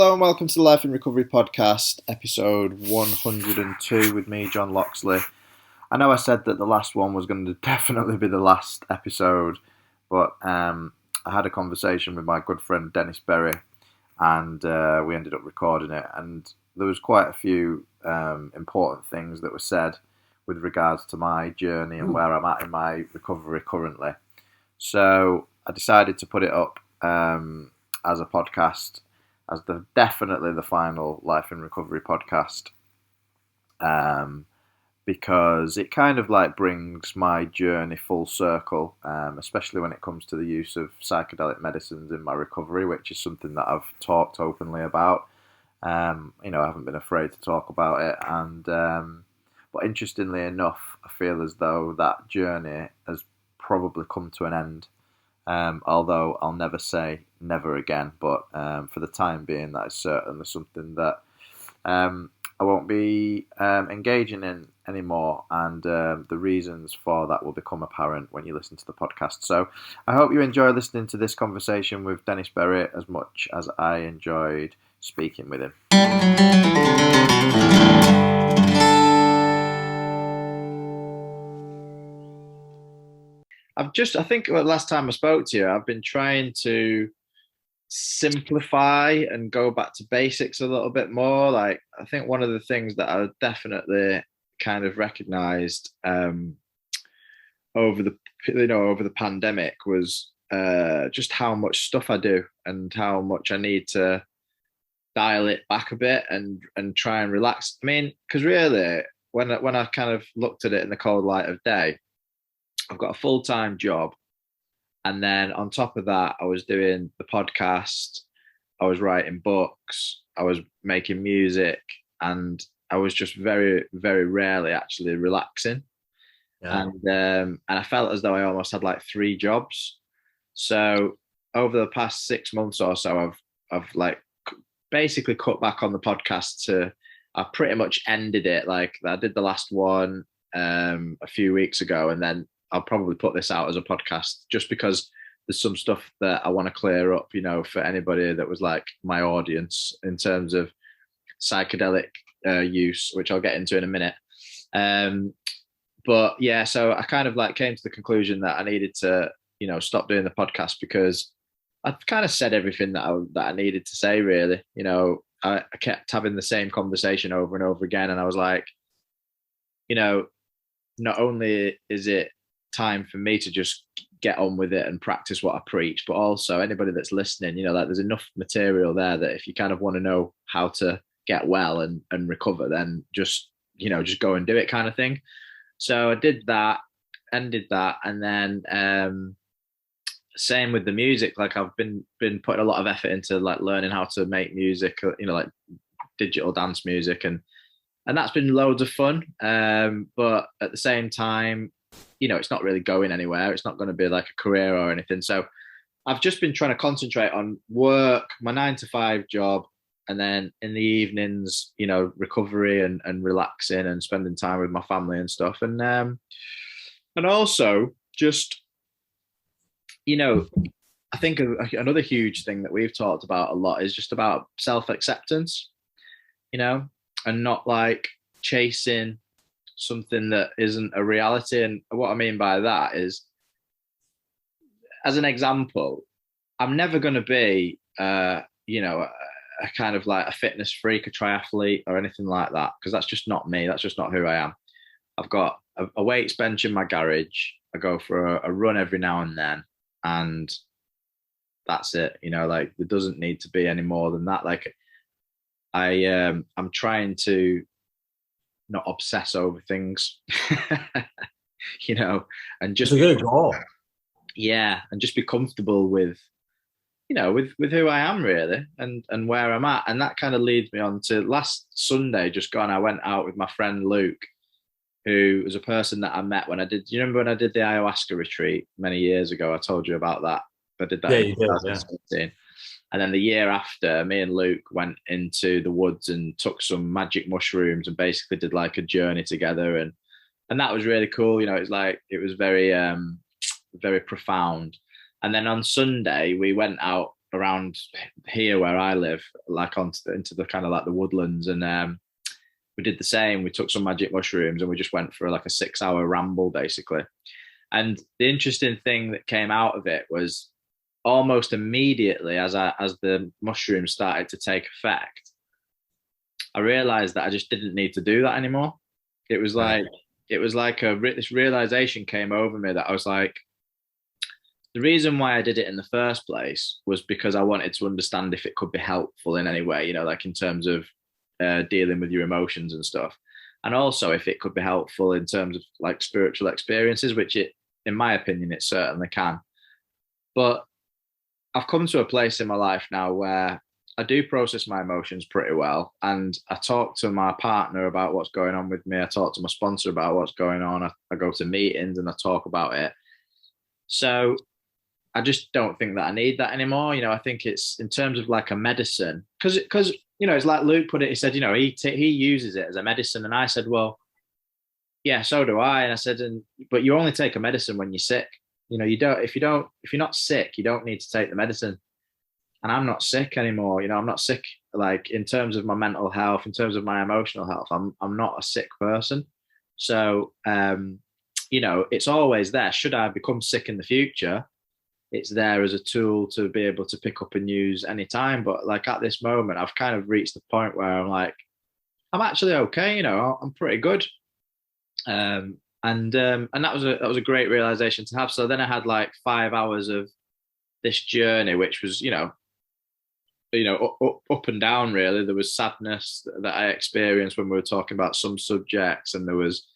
Hello and welcome to the Life in Recovery podcast, episode 102 with me, John Loxley. I know I said that the last one was going to definitely be the last episode, but I had a conversation with my good friend Dennis Berry and we ended up recording it, and there was quite a few important things that were said with regards to my journey and where I'm at in my recovery currently. So I decided to put it up as a podcast, as definitely the final Life in Recovery podcast, because it kind of like brings my journey full circle, especially when it comes to the use of psychedelic medicines in my recovery, which is something that I've talked openly about. I haven't been afraid to talk about it, and but interestingly enough, I feel as though that journey has probably come to an end. Although I'll never say never again, but for the time being, that is certainly something that I won't be engaging in anymore, and the reasons for that will become apparent when you listen to the podcast. So I hope you enjoy listening to this conversation with Dennis Berry as much as I enjoyed speaking with him. I think the last time I spoke to you, I've been trying to simplify and go back to basics a little bit more. Like, I think one of the things that I definitely kind of recognized over the pandemic was just how much stuff I do and how much I need to dial it back a bit and try and relax. I mean, because really, when I kind of looked at it in the cold light of day, I've got a full-time job, and then on top of that, I was doing the podcast, I was writing books, I was making music, and I was just very, very rarely actually relaxing. Yeah. And I felt as though I almost had like 3 jobs. So over the past 6 months or so, I've like basically cut back on the podcast to, I pretty much ended it. Like, I did the last one a few weeks ago, and then I'll probably put this out as a podcast just because there's some stuff that I want to clear up, for anybody that was like my audience in terms of psychedelic use, which I'll get into in a minute. But yeah, so I kind of like came to the conclusion that I needed to, stop doing the podcast because I've kind of said everything that I needed to say, really. I kept having the same conversation over and over again. And I was like, not only is it time for me to just get on with it and practice what I preach, but also anybody that's listening, like there's enough material there that if you kind of want to know how to get well and recover, then just go and do it, kind of thing. So I did that, ended that, and then same with the music. Like, I've been putting a lot of effort into like learning how to make music, like digital dance music, and that's been loads of fun. But at the same time, it's not really going anywhere. It's not going to be like a career or anything. So I've just been trying to concentrate on work, my 9-to-5 job, and then in the evenings, recovery and relaxing and spending time with my family and stuff. And also just, I think another huge thing that we've talked about a lot is just about self-acceptance, and not like chasing something that isn't a reality. And what I mean by that is, as an example, I'm never going to be, a kind of like a fitness freak, a triathlete or anything like that, because that's just not me. That's just not who I am. I've got a weights bench in my garage. I go for a run every now and then, and that's it. Like, there doesn't need to be any more than that. Like, I'm trying to not obsess over things, and just it's a good goal. Yeah, and just be comfortable with, with who I am, really, and where I'm at. And that kind of leads me on to last Sunday, just gone. I went out with my friend Luke, who was a person that I met when I did. Do you remember when I did the ayahuasca retreat many years ago? I told you about that. I did that in 2017. Yeah. And then the year after, me and Luke went into the woods and took some magic mushrooms and basically did like a journey together. And that was really cool. It was very, very profound. And then on Sunday, we went out around here where I live, like into the kind of like the woodlands, and we did the same. We took some magic mushrooms and we just went for like a 6 hour ramble basically. And the interesting thing that came out of it was almost immediately as the mushrooms started to take effect, I realized that I just didn't need to do that anymore. It was Right. like this realization came over me that I was like, the reason why I did it in the first place was because I wanted to understand if it could be helpful in any way, like in terms of dealing with your emotions and stuff. And also if it could be helpful in terms of like spiritual experiences, which in my opinion, it certainly can. But I've come to a place in my life now where I do process my emotions pretty well. And I talk to my partner about what's going on with me. I talk to my sponsor about what's going on. I go to meetings and I talk about it. So I just don't think that I need that anymore. I think it's in terms of like a medicine, because it's like Luke put it. He said, he uses it as a medicine, and I said, well, yeah, so do I. And I said, but you only take a medicine when you're sick. You don't if you're not sick, you don't need to take the medicine. And I'm not sick anymore. I'm not sick like in terms of my mental health, in terms of my emotional health. I'm not a sick person. So it's always there. Should I become sick in the future? It's there as a tool to be able to pick up and use anytime. But like at this moment, I've kind of reached the point where I'm like, I'm actually okay. I'm pretty good. And that was a great realization to have. So then I had like 5 hours of this journey, which was up and down really. There was sadness that I experienced when we were talking about some subjects, and there was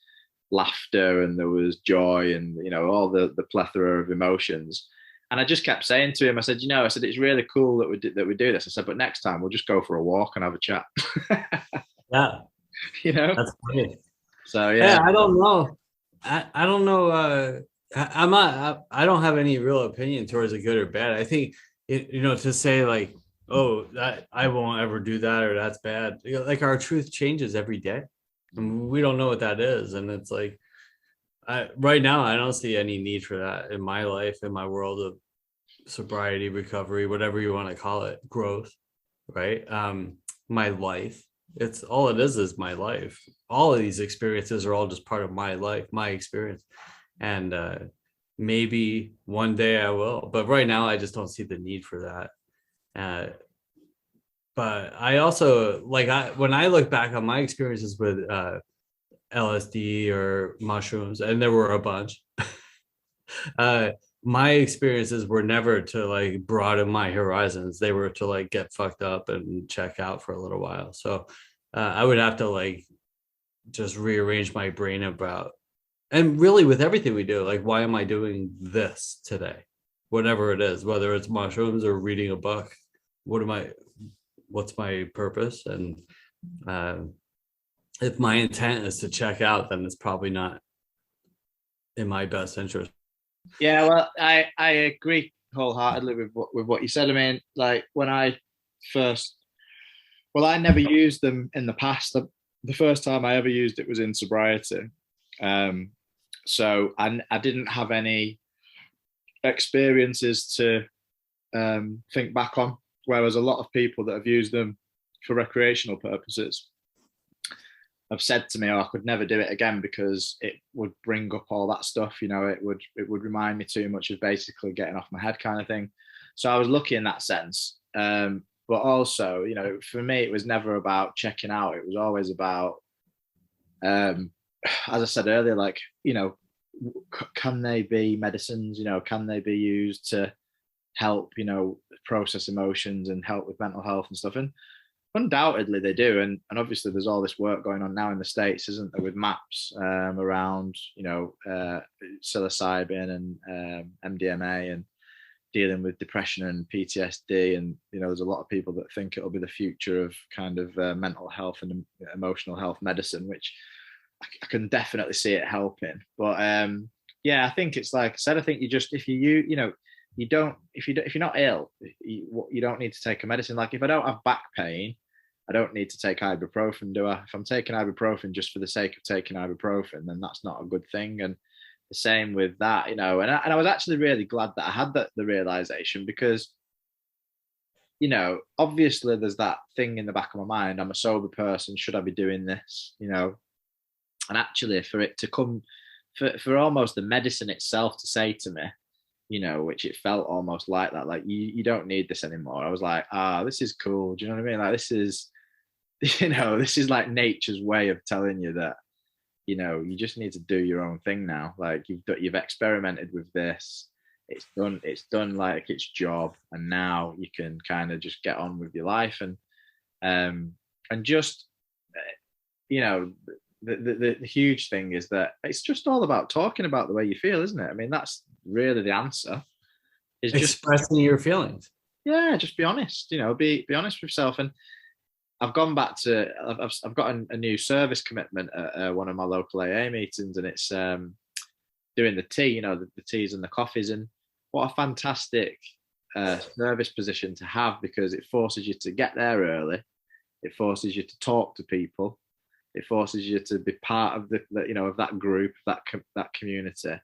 laughter, and there was joy, and all the plethora of emotions. And I just kept saying to him, I said it's really cool that we do this. I said, but next time we'll just go for a walk and have a chat. Yeah, you know. that's great. So Yeah, yeah. I don't know. I don't know. I'm not. I don't have any real opinion towards it, good or bad. I think to say like, oh, that I won't ever do that or that's bad. Like our truth changes every day, and we don't know what that is. And it's like, right now, I don't see any need for that in my life, in my world of sobriety, recovery, whatever you want to call it, growth, right? My life. It's all it is my life. All of these experiences are all just part of my life, my experience. And maybe one day I will, but right now I just don't see the need for that. But I also like when I look back on my experiences with LSD or mushrooms, and there were a bunch. uh, my experiences were never to like broaden my horizons. They were to like get fucked up and check out for a little while. So I would have to like just rearrange my brain about, and really with everything we do, like, why am I doing this today? Whatever it is, whether it's mushrooms or reading a book, what's my purpose? And uh, if my intent is to check out, then it's probably not in my best interest. Yeah, well, I agree wholeheartedly with what you said. I mean, like when I first, well, I never used them in the past. The first time I ever used it was in sobriety. Um, so I didn't have any experiences to think back on, whereas a lot of people that have used them for recreational purposes have said to me, "Oh, I could never do it again because it would bring up all that stuff. It would remind me too much of basically getting off my head kind of thing." So I was lucky in that sense. But also, for me, it was never about checking out. It was always about, as I said earlier, like can they be medicines? Can they be used to help process emotions and help with mental health and stuff? And undoubtedly they do, and obviously there's all this work going on now in the States, isn't there, with maps around psilocybin and MDMA and dealing with depression and PTSD. And there's a lot of people that think it'll be the future of kind of mental health and emotional health medicine, which I can definitely see it helping. But yeah, I think it's like I said. I think you just if you don't if you're not ill, you don't need to take a medicine. Like if I don't have back pain, I don't need to take ibuprofen, do I? If I'm taking ibuprofen just for the sake of taking ibuprofen, then that's not a good thing. And the same with that. And I was actually really glad that I had the realization, because you know, obviously there's that thing in the back of my mind. I'm a sober person. Should I be doing this? You know, and actually for it to come, for almost the medicine itself to say to me, you know, which it felt almost like that, like you don't need this anymore. I was like, this is cool. Do you know what I mean? Like this is, you know, this is like nature's way of telling you that, you know, you just need to do your own thing now. Like you've experimented with this. It's done like its job, and now you can kind of just get on with your life um and just you know the huge thing is that it's just all about talking about the way you feel, isn't it? I mean, that's really the answer, is just Expressing your feelings. yeah, just be honest, you know, be honest with yourself. And I've gone back to I've got a new service commitment at one of my local AA meetings, and it's doing the tea, you know, the teas and the coffees. And what a fantastic service position to have, because it forces you to get there early. It forces you to talk to people. It forces you to be part of the you know, of that group, that community.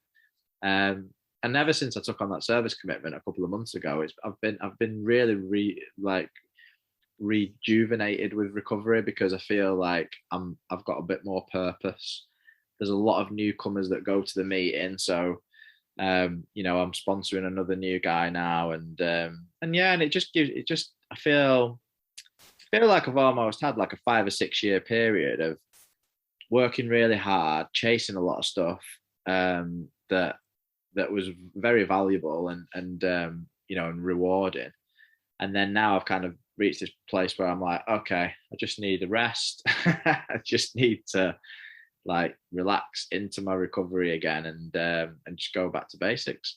And ever since I took on that service commitment a couple of months ago, I've been really like rejuvenated with recovery, because I feel like I've got a bit more purpose. There's a lot of newcomers that go to the meeting, so you know, I'm sponsoring another new guy now, and yeah, and it just I feel like I've almost had like a 5 or 6 year period of working really hard, chasing a lot of stuff that was very valuable and you know, and rewarding. And then now I've kind of reached this place where I'm like, okay, I just need a rest. I just need to like relax into my recovery again, and just go back to basics.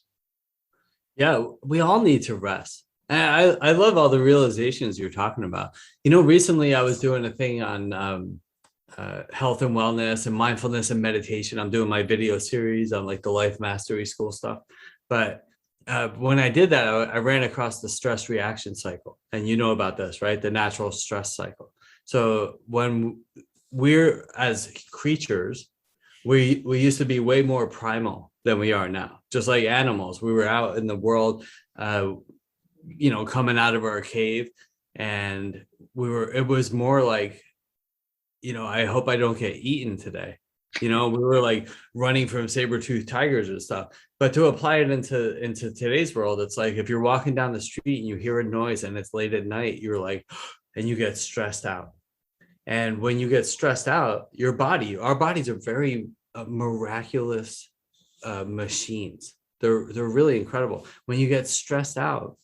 Yeah, we all need to rest. And I love all the realizations you're talking about. You know, recently I was doing a thing on health and wellness and mindfulness and meditation. I'm doing my video series on like the life mastery school stuff. But when I did that, I ran across the stress reaction cycle. And you know about this, right? The natural stress cycle. So when we're as creatures, we used to be way more primal than we are now. Just like animals, we were out in the world, you know, coming out of our cave, and it was more like, you know, I hope I don't get eaten today. You know, we were like running from saber-toothed tigers and stuff. But to apply it into today's world, it's like if you're walking down the street and you hear a noise and it's late at night, you're like, and you get stressed out. And when you get stressed out, our bodies are very miraculous machines. They're really incredible. When you get stressed out,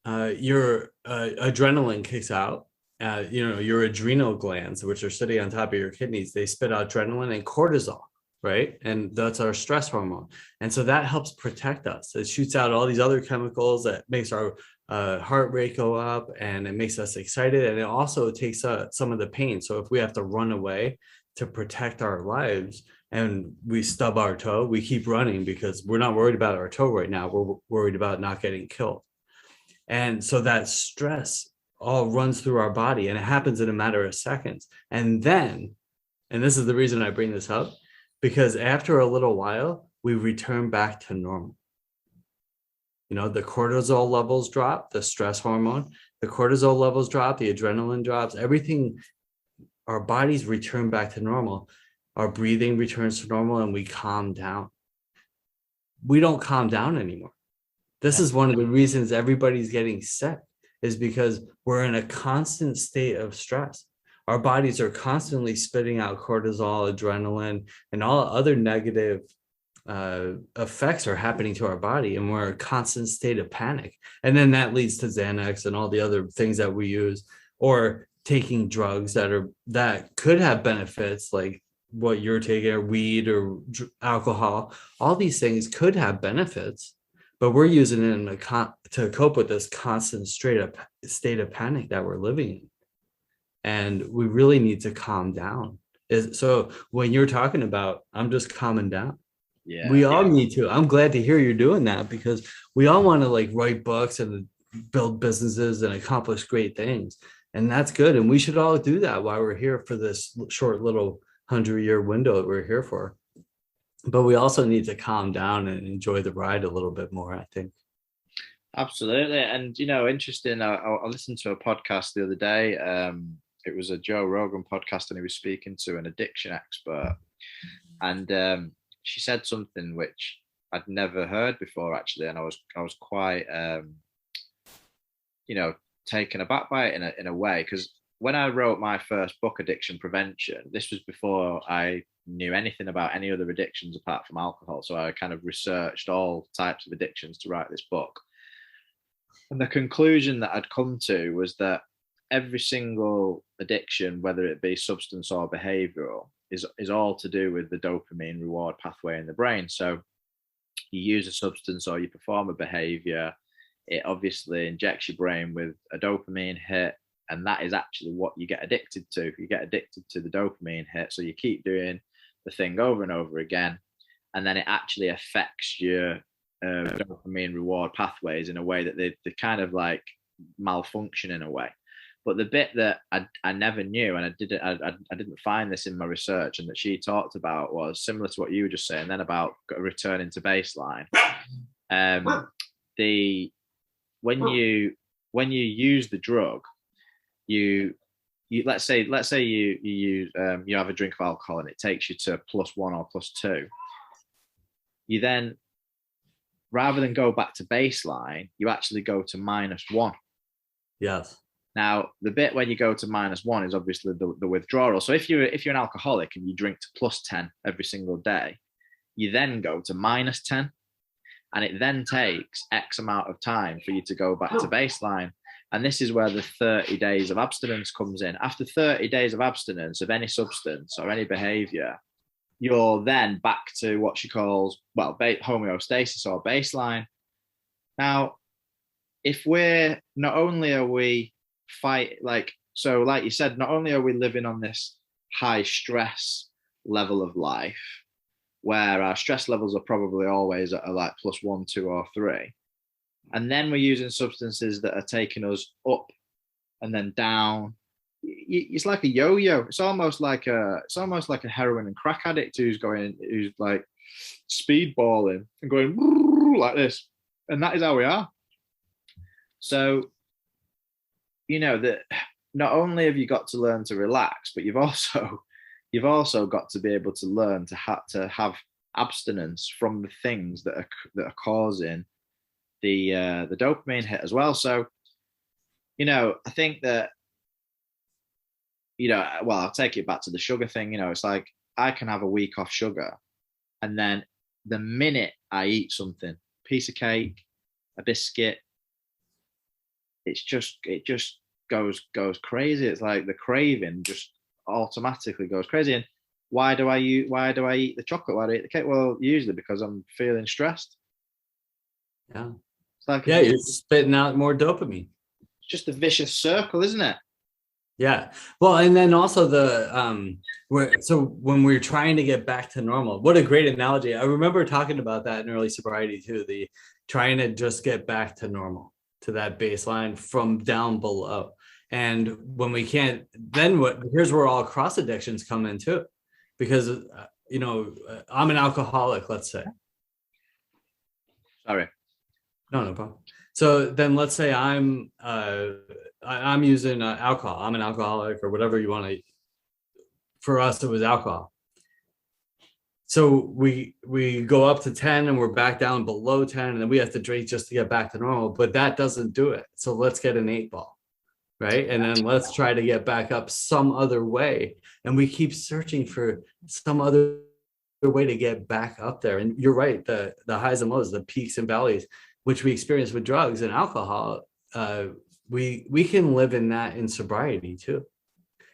your adrenaline kicks out. You know, your adrenal glands, which are sitting on top of your kidneys, they spit out adrenaline and cortisol, right? And that's our stress hormone. And so that helps protect us. It shoots out all these other chemicals that makes our heart rate go up, and it makes us excited. And it also takes some of the pain. So if we have to run away to protect our lives and we stub our toe, we keep running because we're not worried about our toe right now. We're worried about not getting killed. And so that stress all runs through our body, and it happens in a matter of seconds. And then, and this is the reason I bring this up, because after a little while, we return back to normal. You know, the cortisol levels drop, the stress hormone, the cortisol levels drop, the adrenaline drops, everything, our bodies return back to normal. Our breathing returns to normal, and we calm down. We don't calm down anymore. This is one of the reasons everybody's getting sick, is because we're in a constant state of stress. Our bodies are constantly spitting out cortisol, adrenaline, and all other negative effects are happening to our body, and we're in a constant state of panic. And then that leads to Xanax and all the other things that we use, or taking drugs that could have benefits, like what you're taking, or weed or alcohol. All these things could have benefits, but we're using it to cope with this constant state of panic that we're living in. And we really need to calm down. So when you're talking about, I'm just calming down. Yeah, we all need to. I'm glad to hear you're doing that, because we all want to like write books and build businesses and accomplish great things. And that's good. And we should all do that while we're here for this short little 100-year window that we're here for. But we also need to calm down and enjoy the ride a little bit more, I think. Absolutely. And, interesting. I listened to a podcast the other day. It was a Joe Rogan podcast, and he was speaking to an addiction expert. And she said something which I'd never heard before, actually. And I was quite, taken aback by it in a way. Because when I wrote my first book, Addiction Prevention, this was before I knew anything about any other addictions apart from alcohol. So I kind of researched all types of addictions to write this book. And the conclusion that I'd come to was that every single addiction, whether it be substance or behavioral, is all to do with the dopamine reward pathway in the brain. So you use a substance or you perform a behavior, it obviously injects your brain with a dopamine hit. And that is actually what you get addicted to. You get addicted to the dopamine hit. So you keep doing the thing over and over again. And then it actually affects your dopamine reward pathways in a way that they kind of like malfunction in a way. But the bit that I never knew, and I didn't find this in my research, and that she talked about was similar to what you were just saying. Then about returning to baseline. The when you use the drug, you let's say you use you have a drink of alcohol and it takes you to +1 or +2. You then, rather than go back to baseline, you actually go to -1. Yes. Now, the bit when you go to -1 is obviously the withdrawal. So if you're an alcoholic and you drink to +10 every single day, you then go to -10, and it then takes X amount of time for you to go back to baseline. And this is where the 30 days of abstinence comes in. After 30 days of abstinence of any substance or any behavior, you're then back to what she calls, well, homeostasis or baseline. Now, if we're not only are we like you said, not only are we living on this high stress level of life where our stress levels are probably always at like +1, 2, or 3, and then we're using substances that are taking us up and then down. It's like a yo-yo. It's almost like a heroin and crack addict who's like speedballing and going like this, and that is how we are. So, that not only have you got to learn to relax, but you've also got to be able to learn to have abstinence from the things that are causing the dopamine hit as well. So, I think that, well, I'll take it back to the sugar thing. It's like I can have a week off sugar, and then the minute I eat something, piece of cake, a biscuit, it just goes crazy. It's like the craving just automatically goes crazy. And why do I eat the chocolate? Why do I eat the cake? Well, usually because I'm feeling stressed. Yeah. It's like you're spitting out more dopamine. It's just a vicious circle, isn't it? Yeah. Well, and then also when we're trying to get back to normal, what a great analogy. I remember talking about that in early sobriety too, the trying to just get back to normal, to that baseline from down below. And when we can't, then here's where all cross addictions come in too, because I'm an alcoholic, let's say. Sorry. No problem. So then let's say I'm using alcohol. I'm an alcoholic, or whatever you want to. For us, it was alcohol. So we go up to 10 and we're back down below 10, and then we have to drink just to get back to normal. But that doesn't do it. So let's get an 8-ball, right? And then let's try to get back up some other way. And we keep searching for some other way to get back up there. And you're right, the highs and lows, the peaks and valleys, which we experience with drugs and alcohol, we can live in that in sobriety too.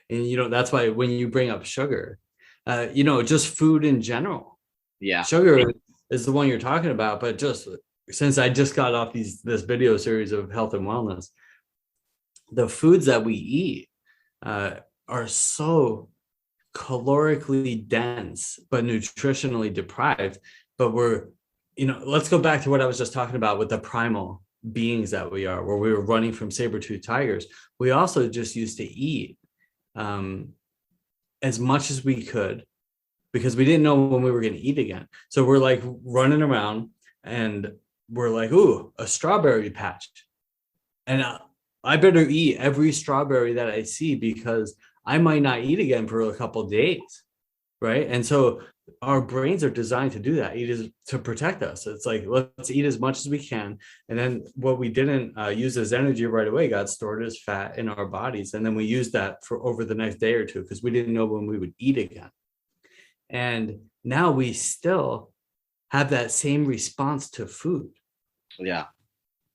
And that's why when you bring up sugar, just food in general. Yeah. Sugar is the one you're talking about, but just since I just got off this video series of health and wellness, the foods that we eat are so calorically dense, but nutritionally deprived. But let's go back to what I was just talking about with the primal beings that we are, where we were running from saber-toothed tigers. We also just used to eat as much as we could because we didn't know when we were going to eat again. So we're like running around, and we're like, ooh, a strawberry patch. And I better eat every strawberry that I see because I might not eat again for a couple of days. Right. And so our brains are designed to do that, eat is to protect us. It's like, let's eat as much as we can. And then what we didn't use as energy right away got stored as fat in our bodies. And then we used that for over the next day or two because we didn't know when we would eat again. And now we still have that same response to food. Yeah.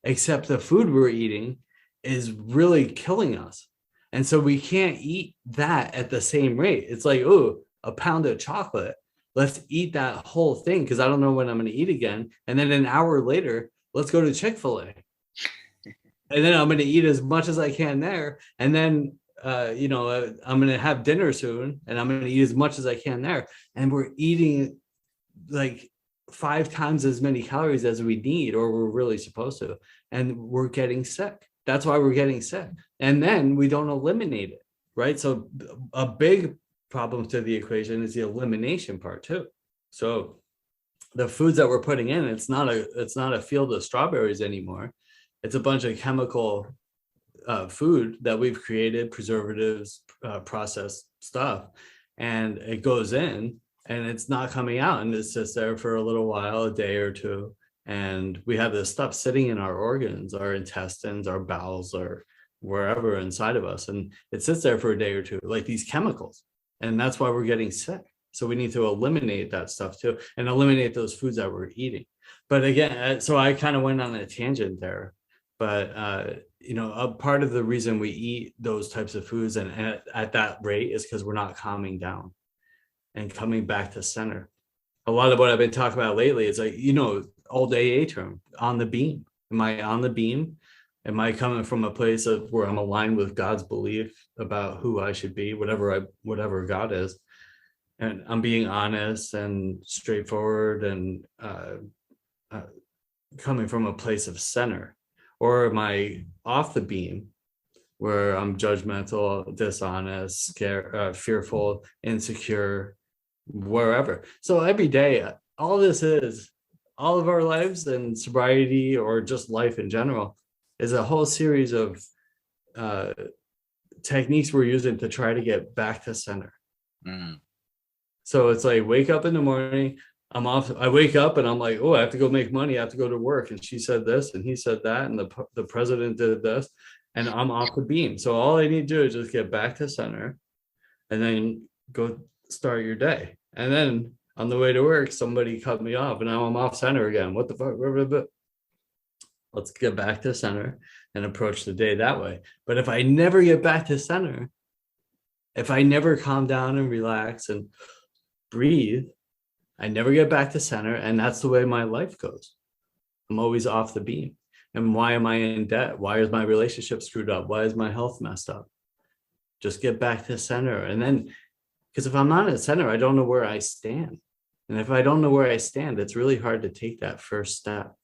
Except the food we're eating is really killing us. And so we can't eat that at the same rate. It's like, oh, a pound of chocolate. Let's eat that whole thing because I don't know when I'm going to eat again. And then an hour later, let's go to Chick-fil-A. And then I'm going to eat as much as I can there. And then, I'm going to have dinner soon and I'm going to eat as much as I can there. And we're eating like 5 times as many calories as we need, or we're really supposed to. And we're getting sick. That's why we're getting sick. And then we don't eliminate it, right? So a big problem to the equation is the elimination part too. So the foods that we're putting in, it's not a field of strawberries anymore. It's a bunch of chemical food that we've created, preservatives, processed stuff, and it goes in and it's not coming out, and it sits there for a little while, a day or two, and we have this stuff sitting in our organs, our intestines, our bowels, or wherever inside of us, and it sits there for a day or two, like these chemicals, and that's why we're getting sick. So we need to eliminate that stuff too, and eliminate those foods that we're eating. But again, so I kind of went on a tangent there, but a part of the reason we eat those types of foods and at that rate is because we're not calming down and coming back to center. A lot of what I've been talking about lately is like, old AA term, on the beam. Am I on the beam? Am I coming from a place of where I'm aligned with God's belief about who I should be, whatever God is, and I'm being honest and straightforward and coming from a place of center? Or am I off the beam where I'm judgmental, dishonest, scared, fearful, insecure, wherever? So every day, all of our lives and sobriety, or just life in general, is a whole series of techniques we're using to try to get back to center. Mm. So it's like, wake up in the morning, I'm off. I wake up and I'm like, oh, I have to go make money. I have to go to work. And she said this and he said that. And the president did this, and I'm off the beam. So all I need to do is just get back to center and then go start your day. And then on the way to work, somebody cut me off and now I'm off center again. What the fuck? Let's get back to center and approach the day that way. But if I never get back to center, if I never calm down and relax and breathe, I never get back to center, and that's the way my life goes. I'm always off the beam. And why am I in debt? Why is my relationship screwed up? Why is my health messed up? Just get back to center. And then, because if I'm not at center, I don't know where I stand. And if I don't know where I stand, it's really hard to take that first step.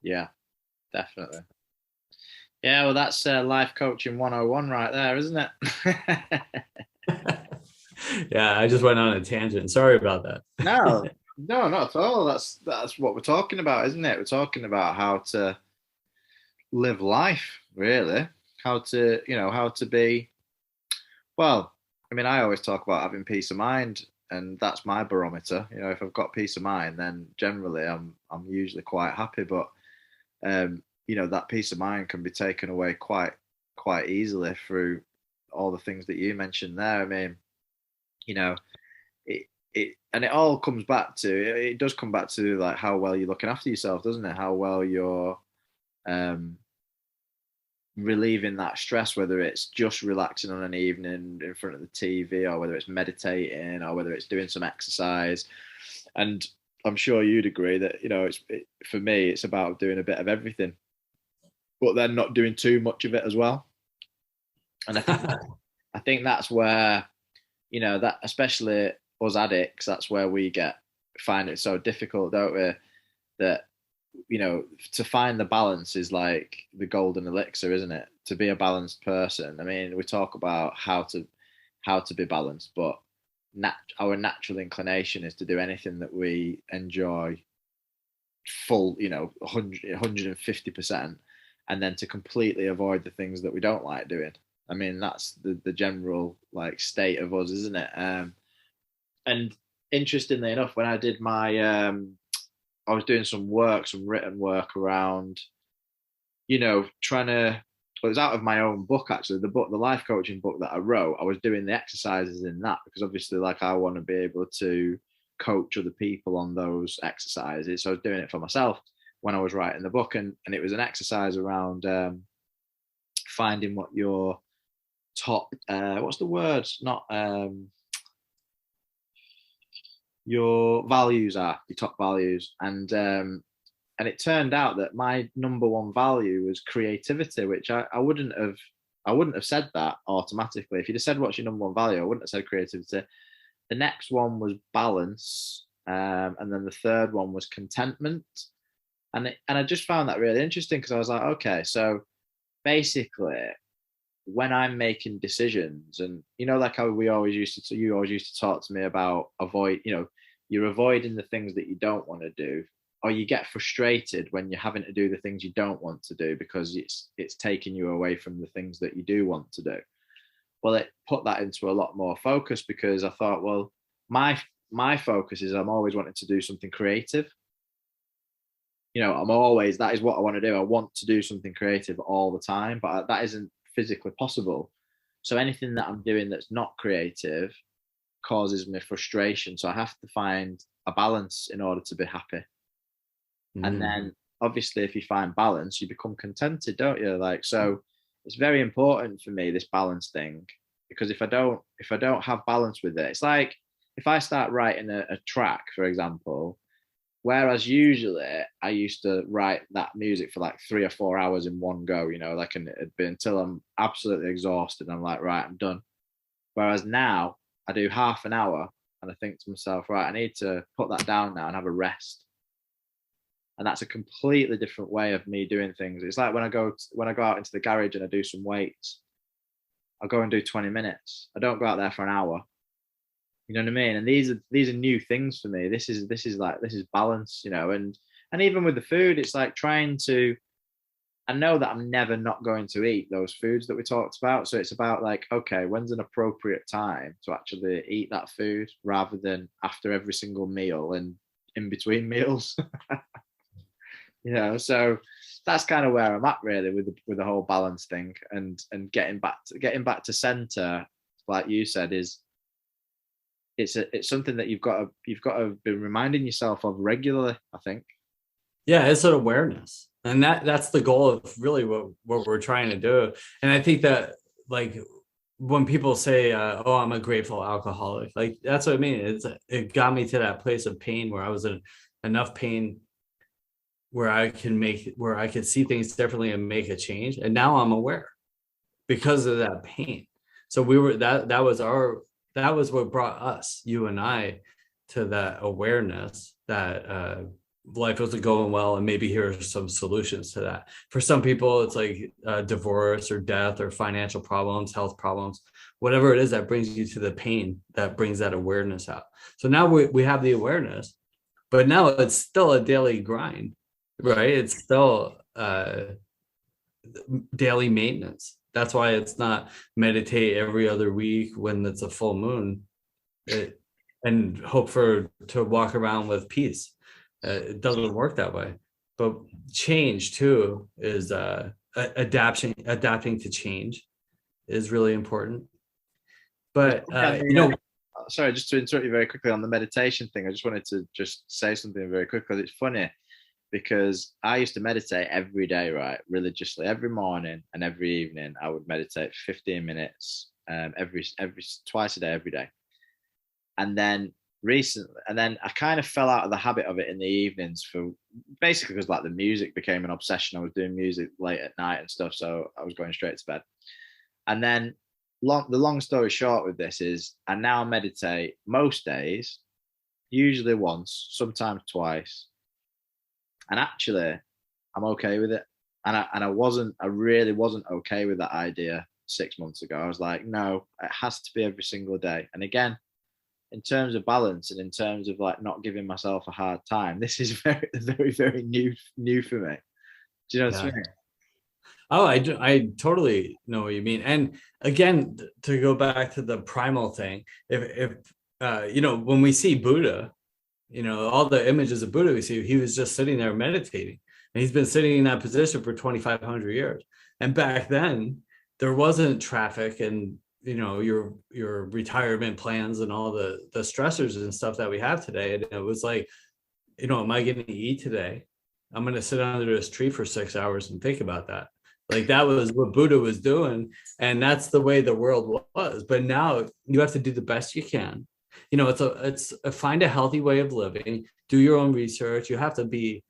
Yeah, definitely. Yeah, well, that's life coaching 101 right there, isn't it? Yeah, I just went on a tangent. Sorry about that. No, no, not at all. That's what we're talking about, isn't it? We're talking about how to live life, really. How to be. Well, I mean, I always talk about having peace of mind, and that's my barometer. If I've got peace of mind, then generally I'm usually quite happy. But that peace of mind can be taken away quite easily through all the things that you mentioned there. I mean, it all comes back to, it does come back to like how well you're looking after yourself, doesn't it? How well you're relieving that stress, whether it's just relaxing on an evening in front of the TV, or whether it's meditating, or whether it's doing some exercise. And I'm sure you'd agree that for me it's about doing a bit of everything, but then not doing too much of it as well. And I think that's where that, especially us addicts, that's where we find it so difficult, don't we? That to find the balance is like the golden elixir, isn't it? To be a balanced person. I mean, we talk about how to be balanced, but our natural inclination is to do anything that we enjoy full, 150%, and then to completely avoid the things that we don't like doing. I mean, that's the general like state of us, isn't it? And interestingly enough, when I did my, I was doing some written work around, trying to, well, it was out of my own book, actually, the life coaching book that I wrote. I was doing the exercises in that because obviously, like, I want to be able to coach other people on those exercises. So I was doing it for myself when I was writing the book. And it was an exercise around finding what your top, what's the word? Not, your values are, your top values. And it turned out that my number one value was creativity, which I wouldn't have said that automatically. If you'd have said what's your number one value, I wouldn't have said creativity. The next one was balance, and then the third one was contentment. And I just found that really interesting because I was like, okay, so basically, when I'm making decisions, and like how you always used to talk to me about you're avoiding the things that you don't want to do, or you get frustrated when you're having to do the things you don't want to do because it's taking you away from the things that you do want to do. Well, it put that into a lot more focus because I thought, well, my focus is I'm always wanting to do something creative. That is what I want to do. I want to do something creative all the time, but that isn't physically possible. So anything that I'm doing that's not creative causes me frustration. So I have to find a balance in order to be happy. And then obviously if you find balance, you become contented, don't you? Like, so it's very important for me, this balance thing, because if I don't have balance with it, it's like if I start writing a track, for example, whereas usually I used to write that music for like 3 or 4 hours in one go, and it'd be until I'm absolutely exhausted. I'm like, right, I'm done. Whereas now I do half an hour and I think to myself, right, I need to put that down now and have a rest. And that's a completely different way of me doing things. It's like when I go out into the garage and I do some weights, I'll go and do 20 minutes. I don't go out there for an hour. You know what I mean? And these are new things for me. This is balance, and even with the food, it's like I know that I'm never not going to eat those foods that we talked about. So it's about like, okay, when's an appropriate time to actually eat that food rather than after every single meal and in between meals. So that's kind of where I'm at really with the whole balance thing, and getting back to center, like you said, is it's something that you've got to be reminding yourself of regularly, I think. Yeah, it's an awareness, and that's the goal of really what we're trying to do. And I think that, like, when people say, oh, I'm a grateful alcoholic, like, that's what I mean. It got me to that place of pain where I was in enough pain where I could see things differently and make a change. And now I'm aware because of that pain. So that was what brought us, you and I, to that awareness that life wasn't going well, and maybe here are some solutions to that. For some people, it's like divorce or death or financial problems, health problems, whatever it is that brings you to the pain, that brings that awareness out. So now we have the awareness, but now it's still a daily grind, right? It's still daily maintenance. That's why it's not meditate every other week when it's a full moon and hope to walk around with peace. It doesn't work that way. But change too is adapting to change is really important. But sorry, just to interrupt you very quickly on the meditation thing, I just wanted to just say something very quick, because it's funny, because I used to meditate every day, right, religiously. Every morning and every evening I would meditate for 15 minutes, every twice a day, every day. And then I kind of fell out of the habit of it in the evenings, for basically because like the music became an obsession. I was doing music late at night and stuff, so I was going straight to bed. And then the long story short with this is I now meditate most days, usually once, sometimes twice. And actually, I'm okay with it. And I really wasn't okay with that idea 6 months ago. I was like, no, it has to be every single day. And again, in terms of balance and in terms of like not giving myself a hard time, this is very, very, very new for me. Do you know what I Yeah. mean? Oh, I totally know what you mean. And again, to go back to the primal thing, if you know, when we see Buddha, you know, all the images of Buddha we see, he was just sitting there meditating, and he's been sitting in that position for 2,500 years. And back then, there wasn't traffic and, you know, your retirement plans and all the stressors and stuff that we have today. And it was like, you know, am I going to eat today? I'm going to sit under this tree for 6 hours and think about that. Like that was what Buddha was doing. And that's the way the world was. But now you have to do the best you can. You know, it's a find a healthy way of living, do your own research. You have to be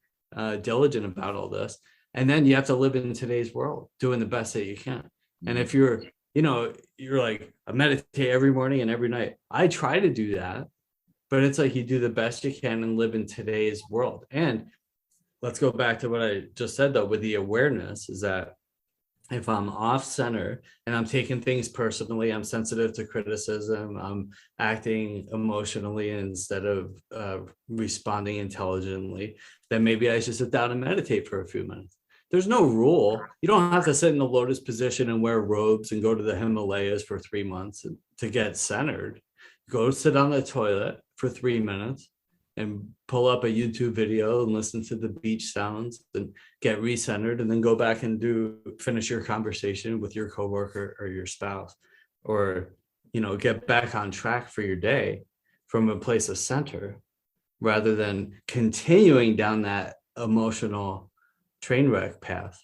diligent about all this. And then you have to live in today's world, doing the best that you can. And if you're, you know, you're like, I meditate every morning and every night. I try to do that, but it's like you do the best you can and live in today's world. And let's go back to what I just said, though, with the awareness is that if I'm off center and I'm taking things personally, I'm sensitive to criticism, I'm acting emotionally instead of responding intelligently, then maybe I should sit down and meditate for a few minutes. There's no rule. You don't have to sit in the lotus position and wear robes and go to the Himalayas for 3 months to get centered. Go sit on the toilet for 3 minutes and pull up a YouTube video and listen to the beach sounds and get recentered, and then go back and finish your conversation with your coworker or your spouse, or, you know, get back on track for your day from a place of center, rather than continuing down that emotional train wreck path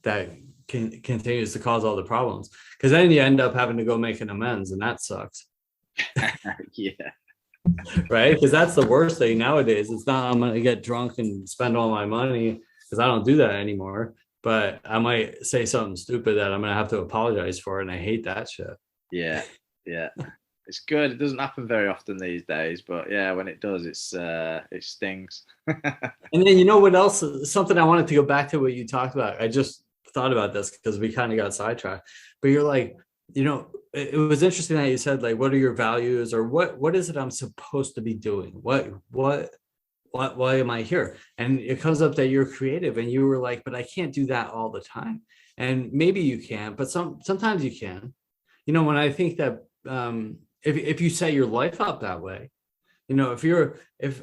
that continues to cause all the problems. Because then you end up having to go make an amends, and that sucks. Yeah. Right, because that's the worst thing nowadays. It's not I'm gonna get drunk and spend all my money, because I don't do that anymore, but I might say something stupid that I'm gonna have to apologize for, and I hate that shit. Yeah. It's good. It doesn't happen very often these days, but yeah, when it does, it stings. And then, you know what else, something I wanted to go back to what you talked about. I just thought about this because we kind of got sidetracked, but you're like, you know, it was interesting that you said, like, what are your values, or what is it I'm supposed to be doing? Why am I here? And it comes up that you're creative, and you were like, but I can't do that all the time. And maybe you can, but sometimes you can. You know, when I think that if you set your life up that way, you know, if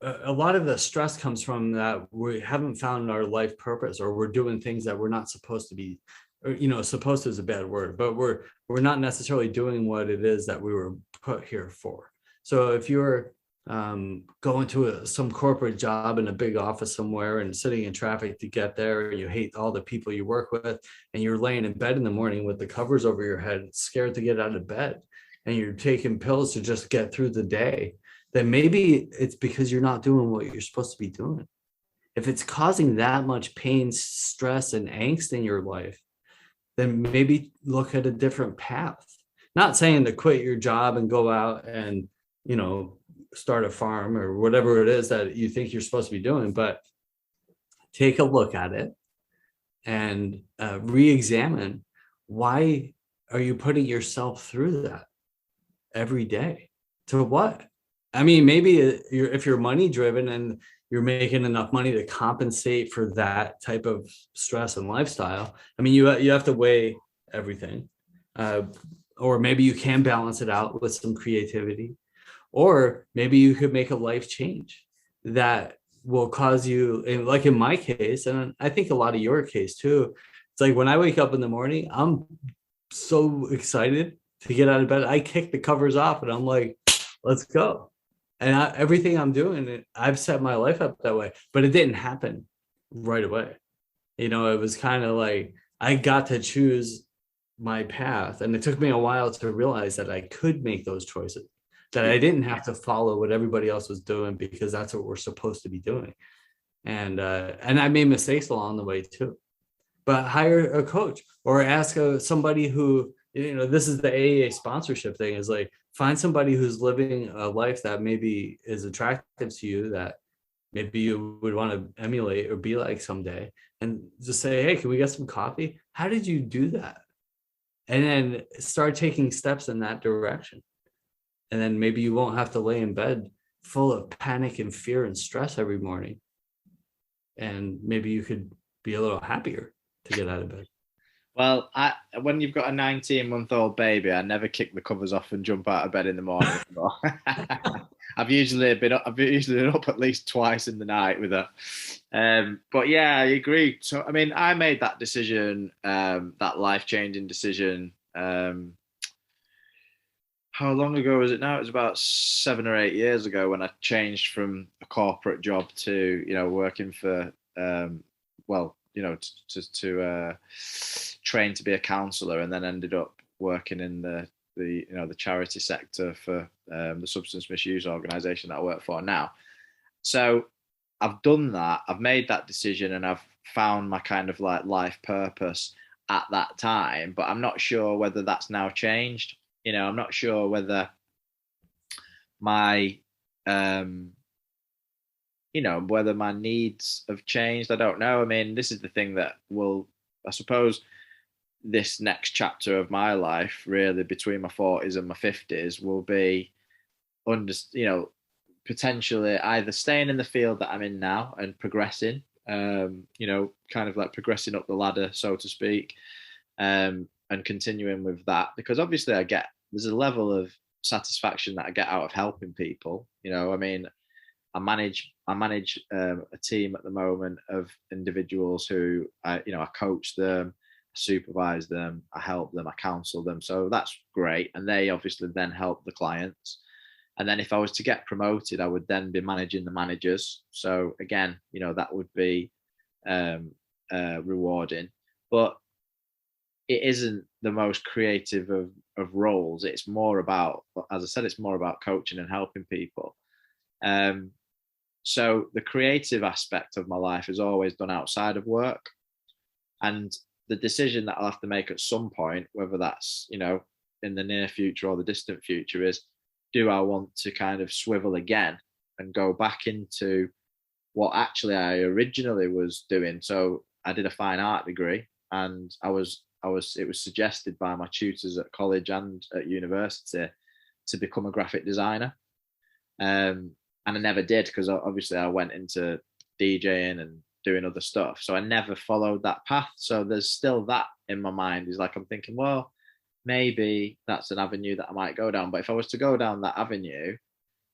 a lot of the stress comes from that we haven't found our life purpose, or we're doing things that we're not supposed to be, or, you know, supposed to is a bad word, but we're not necessarily doing what it is that we were put here for. So if you're going to some corporate job in a big office somewhere and sitting in traffic to get there, you hate all the people you work with, and you're laying in bed in the morning with the covers over your head, scared to get out of bed, and you're taking pills to just get through the day, then maybe it's because you're not doing what you're supposed to be doing. If it's causing that much pain, stress, and angst in your life, then maybe look at a different path. Not saying to quit your job and go out and, you know, start a farm or whatever it is that you think you're supposed to be doing, but take a look at it and re-examine, why are you putting yourself through that every day? To what? I mean, maybe if you're money driven and you're making enough money to compensate for that type of stress and lifestyle, I mean, you have to weigh everything. Or maybe you can balance it out with some creativity. Or maybe you could make a life change that will cause you, like in my case, and I think a lot of your case too, it's like when I wake up in the morning, I'm so excited to get out of bed. I kick the covers off and I'm like, let's go. And everything I'm doing, I've set my life up that way, but it didn't happen right away. You know, it was kind of like I got to choose my path, and it took me a while to realize that I could make those choices, that I didn't have to follow what everybody else was doing, because that's what we're supposed to be doing. And I made mistakes along the way too. But hire a coach, or ask somebody who, you know, this is the AA sponsorship thing, is like, find somebody who's living a life that maybe is attractive to you, that maybe you would want to emulate or be like someday, and just say, hey, can we get some coffee? How did you do that? And then start taking steps in that direction. And then maybe you won't have to lay in bed full of panic and fear and stress every morning. And maybe you could be a little happier to get out of bed. Well, when you've got a 19-month-old baby, I never kick the covers off and jump out of bed in the morning anymore. I've usually been up at least twice in the night with her. But yeah, I agree. So I mean, I made that decision, that life-changing decision. How long ago was it now? It was about 7 or 8 years ago when I changed from a corporate job to, working for, to train to be a counselor, and then ended up working in the charity sector for the substance misuse organization that I work for now. So I've done that. I've made that decision, and I've found my kind of like life purpose at that time. But I'm not sure whether that's now changed. I'm not sure whether my whether my needs have changed. I don't know. I mean, this is the thing that I suppose, this next chapter of my life, really between my 40s and my 50s, will be potentially either staying in the field that I'm in now and progressing, kind of like progressing up the ladder, so to speak, and continuing with that, because obviously there's a level of satisfaction that I get out of helping people. I mean, I manage a team at the moment of individuals who I coach them, I supervise them, I help them, I counsel them. So that's great. And they obviously then help the clients. And then if I was to get promoted, I would then be managing the managers. So again, that would be rewarding. But it isn't the most creative of roles. It's more about, as I said, it's more about coaching and helping people. So the creative aspect of my life is always done outside of work. And the decision that I'll have to make at some point, whether that's, in the near future or the distant future, is, do I want to kind of swivel again and go back into what actually I originally was doing? So I did a fine art degree, and it was suggested by my tutors at college and at university to become a graphic designer. And I never did, because obviously I went into DJing and doing other stuff. So I never followed that path. So there's still that in my mind. Is like, I'm thinking, well, maybe that's an avenue that I might go down. But if I was to go down that avenue,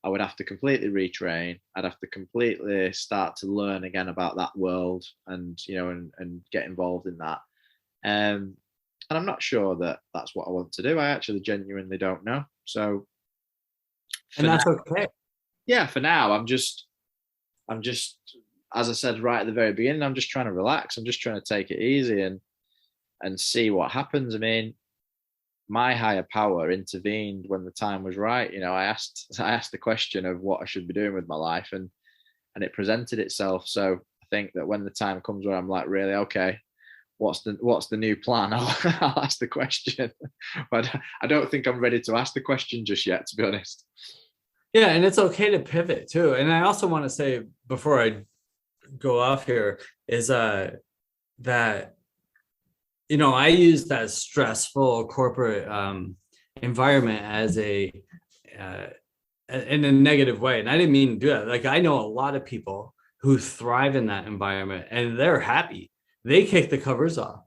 I would have to completely retrain. I'd have to completely start to learn again about that world, and and get involved in that. And I'm not sure that that's what I want to do. I actually genuinely don't know. So, and that's okay. Yeah, for now, I'm just, as I said right at the very beginning, I'm just trying to relax. I'm just trying to take it easy and see what happens. I mean, my higher power intervened when the time was right. I asked the question of what I should be doing with my life, and it presented itself. So I think that when the time comes where I'm like, really, okay, what's the new plan? I'll ask the question. But I don't think I'm ready to ask the question just yet, to be honest. Yeah, and it's okay to pivot too. And I also want to say, before I go off here, is that I use that stressful corporate environment as in a negative way, and I didn't mean to do that. Like, I know a lot of people who thrive in that environment, and they're happy. They kick the covers off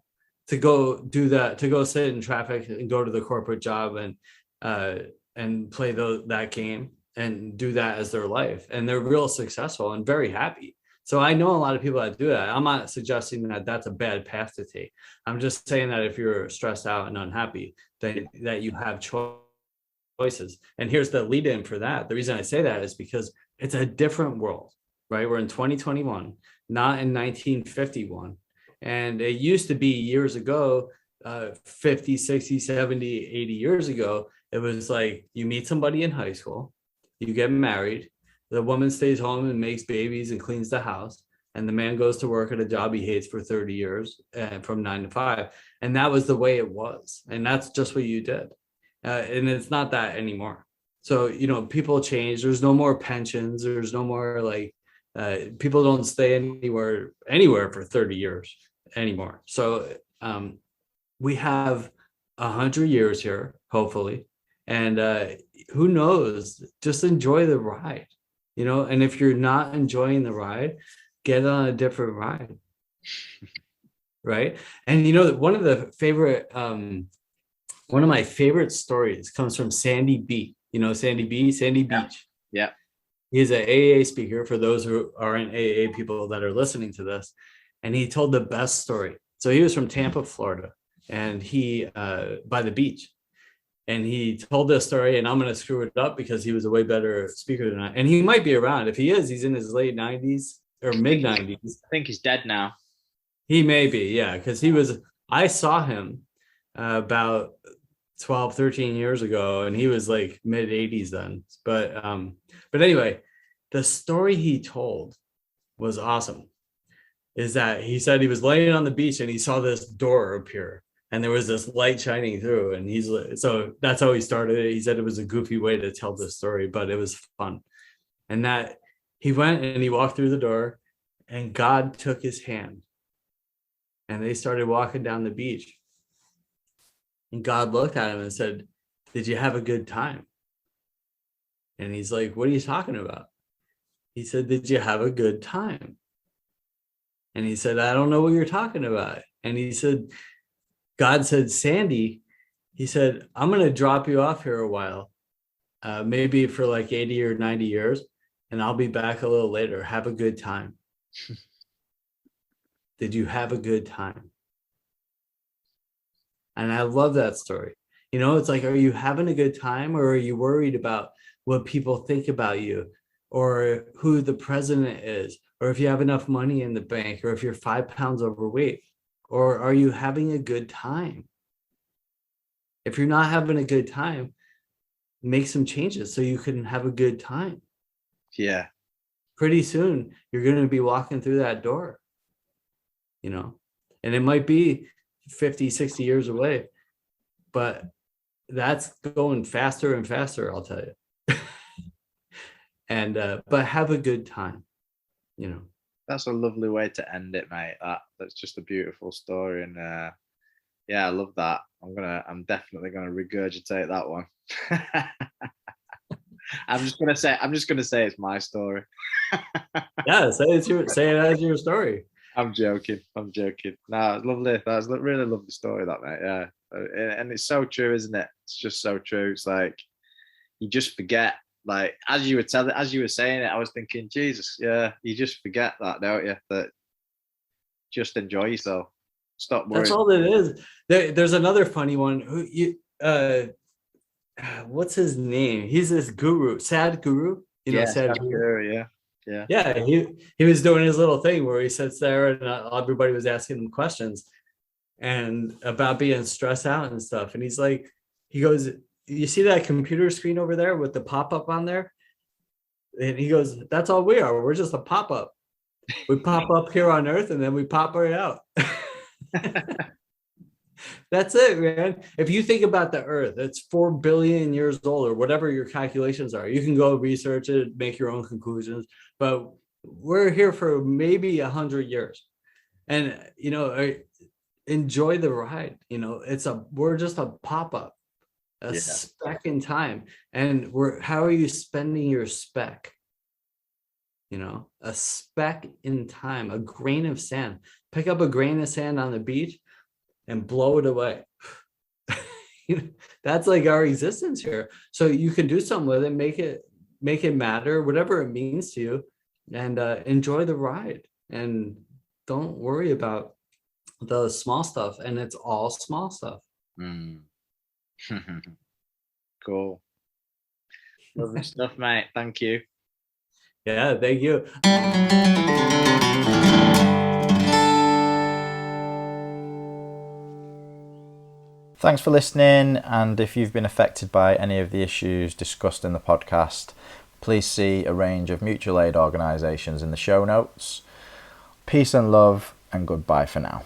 to go do that, to go sit in traffic and go to the corporate job and play that game and do that as their life, and they're real successful and very happy. So I know a lot of people that do that. I'm not suggesting that that's a bad path to take. I'm just saying that if you're stressed out and unhappy, that you have choices. And here's the lead in for that. The reason I say that is because it's a different world, right? We're in 2021, not in 1951. And it used to be years ago, 50, 60, 70, 80 years ago, it was like, you meet somebody in high school, you get married, the woman stays home and makes babies and cleans the house, and the man goes to work at a job he hates for 30 years from 9 to 5. And that was the way it was. And that's just what you did. And it's not that anymore. So, people change. There's no more pensions. There's no more people don't stay anywhere for 30 years anymore. So we have 100 years here, hopefully. And who knows? Just enjoy the ride, you know. And if you're not enjoying the ride, get on a different ride, right? And you know, one of my favorite stories comes from Sandy B. You know, Sandy Yeah. Beach. Yeah. He's an AA speaker for those who aren't AA people that are listening to this. And he told the best story. So he was from Tampa, Florida, and he by the beach. And he told this story, and I'm going to screw it up because he was a way better speaker than I. And he might be around. If he is, he's in his late 90s or mid 90s. I think he's dead now. He may be, yeah, because I saw him about 12, 13 years ago, and he was like mid 80s then. But anyway, the story he told was awesome. Is that he said he was laying on the beach and he saw this door appear and there was this light shining through, and so that's how he started it. He said it was a goofy way to tell this story, but it was fun. And that he went and he walked through the door, and God took his hand and they started walking down the beach. And God looked at him and said, "Did you have a good time?" And he's like, "What are you talking about?" He said, "Did you have a good time?" And he said, "I don't know what you're talking about." And he said, God said, "Sandy," he said, "I'm going to drop you off here a while, maybe for like 80 or 90 years, and I'll be back a little later. Have a good time." Did you have a good time? And I love that story. You know, it's like, are you having a good time, or are you worried about what people think about you, or who the president is, or if you have enough money in the bank, or if you're 5 pounds overweight? Or are you having a good time? If you're not having a good time, make some changes so you can have a good time. Yeah. Pretty soon, you're going to be walking through that door, you know, and it might be 50, 60 years away, but that's going faster and faster, I'll tell you. And, but have a good time, you know. That's a lovely way to end it, mate. That's just a beautiful story, and yeah, I love that. I'm definitely gonna regurgitate that one. I'm just gonna say it's my story. Yeah, say it as your story. I'm joking. No, it's lovely. That's a really lovely story, that, mate. Yeah, and it's so true, isn't it? It's just so true. It's like you just forget. Like as you were saying it, I was thinking, Jesus, yeah, you just forget that, don't you? That just enjoy yourself. Stop worrying. That's all it is. There's another funny one. Who you what's his name? He's this guru, sad guru. You know, sad guru. Yeah. Yeah, he was doing his little thing where he sits there and everybody was asking him questions and about being stressed out and stuff. And he's like, he goes, "You see that computer screen over there with the pop-up on there?" And he goes, "That's all we are. We're just a pop-up. We pop up here on Earth and then we pop right out." That's it, man. If you think about the Earth, it's 4 billion years old, or whatever your calculations are. You can go research it, make your own conclusions, but we're here for maybe 100 years. And, you know, enjoy the ride. You know, we're just a pop-up, a speck in time. And how are you spending your speck? You know, a speck in time, a grain of sand. Pick up a grain of sand on the beach and blow it away. That's like our existence here. So you can do something with it, make it matter, whatever it means to you, and enjoy the ride. And don't worry about the small stuff. And it's all small stuff. Cool. Lovely stuff, mate. Thank you. Yeah, thank you. Thanks for listening, and if you've been affected by any of the issues discussed in the podcast, please see a range of mutual aid organisations in the show notes. Peace and love, and goodbye for now.